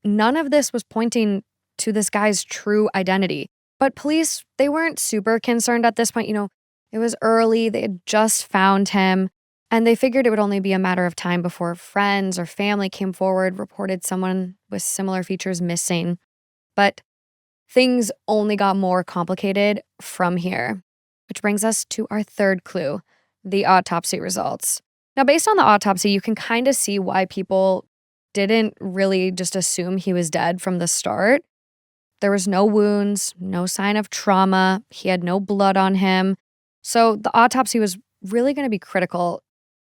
none of this was pointing to this guy's true identity. But police, they weren't super concerned at this point. It was early, they had just found him, and they figured it would only be a matter of time before friends or family came forward, reported someone with similar features missing. But things only got more complicated from here, which brings us to our third clue, the autopsy results. Now, based on the autopsy, you can kind of see why people didn't really just assume he was dead from the start. There was no wounds, no sign of trauma. He had no blood on him. So the autopsy was really going to be critical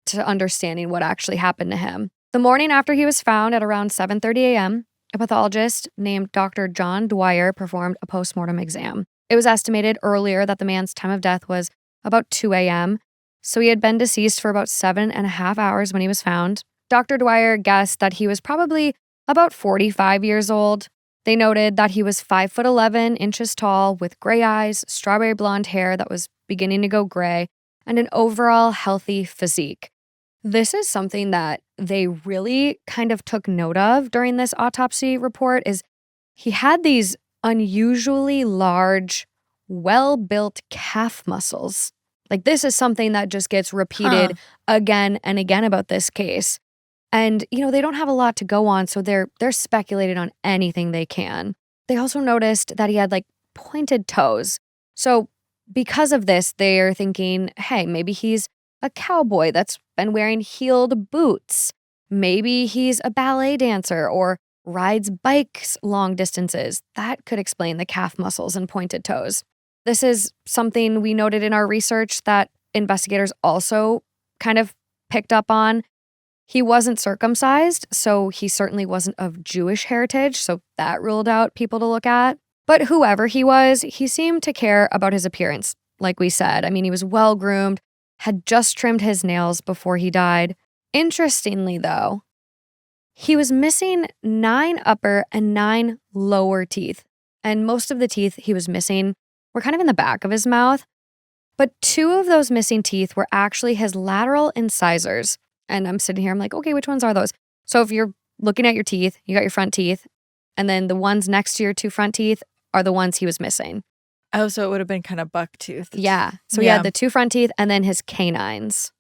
to understanding what actually happened to him. The morning after he was found at around 7:30 a.m., a pathologist named Dr. John Dwyer performed a postmortem exam. It was estimated earlier that the man's time of death was about 2 a.m., so he had been deceased for about 7.5 hours when he was found. Dr. Dwyer guessed that he was probably about 45 years old. They noted that he was 5'11" inches tall with gray eyes, strawberry blonde hair that was beginning to go gray, and an overall healthy physique. This is something that they really kind of took note of during this autopsy report is he had these unusually large, well-built calf muscles. Like this is something that just gets repeated again and again about this case. And, they don't have a lot to go on, so they're speculating on anything they can. They also noticed that he had pointed toes. So because of this, they're thinking, hey, maybe he's a cowboy that's been wearing heeled boots. Maybe he's a ballet dancer or rides bikes long distances. That could explain the calf muscles and pointed toes. This is something we noted in our research that investigators also kind of picked up on. He wasn't circumcised, so he certainly wasn't of Jewish heritage, so that ruled out people to look at. But whoever he was, he seemed to care about his appearance, like we said. I mean, he was well-groomed, had just trimmed his nails before he died. Interestingly, though, he was missing 9 upper and 9 lower teeth, and most of the teeth he was missing were kind of in the back of his mouth. But 2 of those missing teeth were actually his lateral incisors. And I'm sitting here, I'm like, okay, which ones are those? So if you're looking at your teeth, you got your front teeth, and then the ones next to your 2 front teeth are the ones he was missing. Oh, so it would have been kind of buck-toothed. Yeah. So he had the 2 front teeth and then his canines.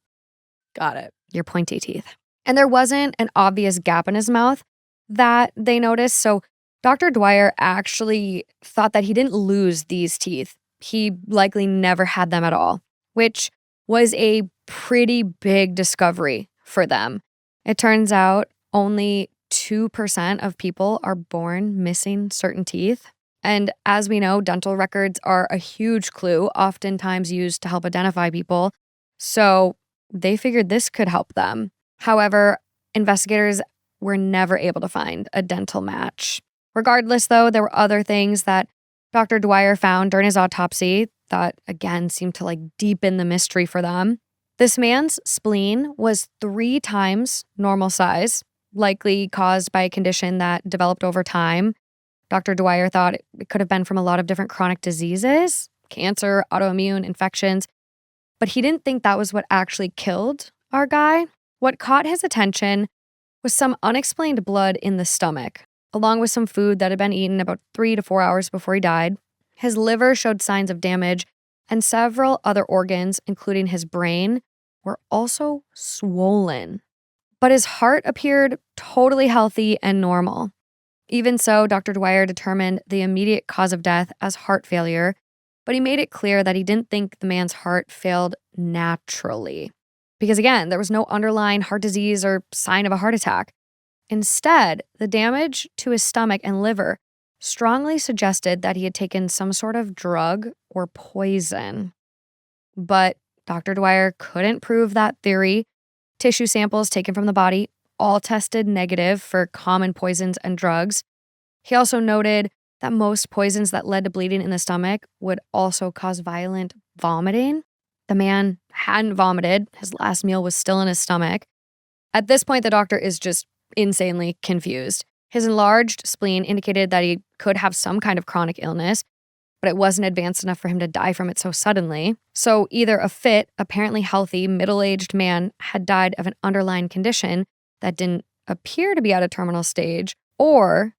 Got it. Your pointy teeth. And there wasn't an obvious gap in his mouth that they noticed. So Dr. Dwyer actually thought that he didn't lose these teeth. He likely never had them at all, which was a pretty big discovery for them. It turns out only 2% of people are born missing certain teeth. And as we know, dental records are a huge clue, oftentimes used to help identify people. So they figured this could help them. However, investigators were never able to find a dental match. Regardless, though, there were other things that Dr. Dwyer found during his autopsy that, again, seemed to deepen the mystery for them. This man's spleen was 3 times normal size, likely caused by a condition that developed over time. Dr. Dwyer thought it could have been from a lot of different chronic diseases, cancer, autoimmune infections, but he didn't think that was what actually killed our guy. What caught his attention was some unexplained blood in the stomach, along with some food that had been eaten about 3 to 4 hours before he died. His liver showed signs of damage, and several other organs, including his brain, were also swollen. But his heart appeared totally healthy and normal. Even so, Dr. Dwyer determined the immediate cause of death as heart failure, but he made it clear that he didn't think the man's heart failed naturally. Because again, there was no underlying heart disease or sign of a heart attack. Instead, the damage to his stomach and liver strongly suggested that he had taken some sort of drug or poison. But Dr. Dwyer couldn't prove that theory. Tissue samples taken from the body all tested negative for common poisons and drugs. He also noted that most poisons that led to bleeding in the stomach would also cause violent vomiting. The man hadn't vomited. His last meal was still in his stomach. At this point, the doctor is just insanely confused. His enlarged spleen indicated that he could have some kind of chronic illness, but it wasn't advanced enough for him to die from it so suddenly. So either a fit, apparently healthy, middle-aged man had died of an underlying condition that didn't appear to be at a terminal stage, or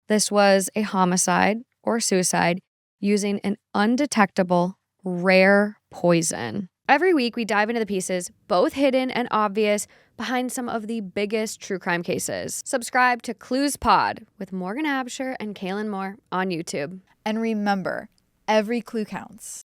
This was a homicide or suicide using an undetectable, rare poison. Every week, we dive into the pieces, both hidden and obvious, behind some of the biggest true crime cases. Subscribe to Clues Pod with Morgan Absher and Kaelyn Moore on YouTube. And remember, every clue counts.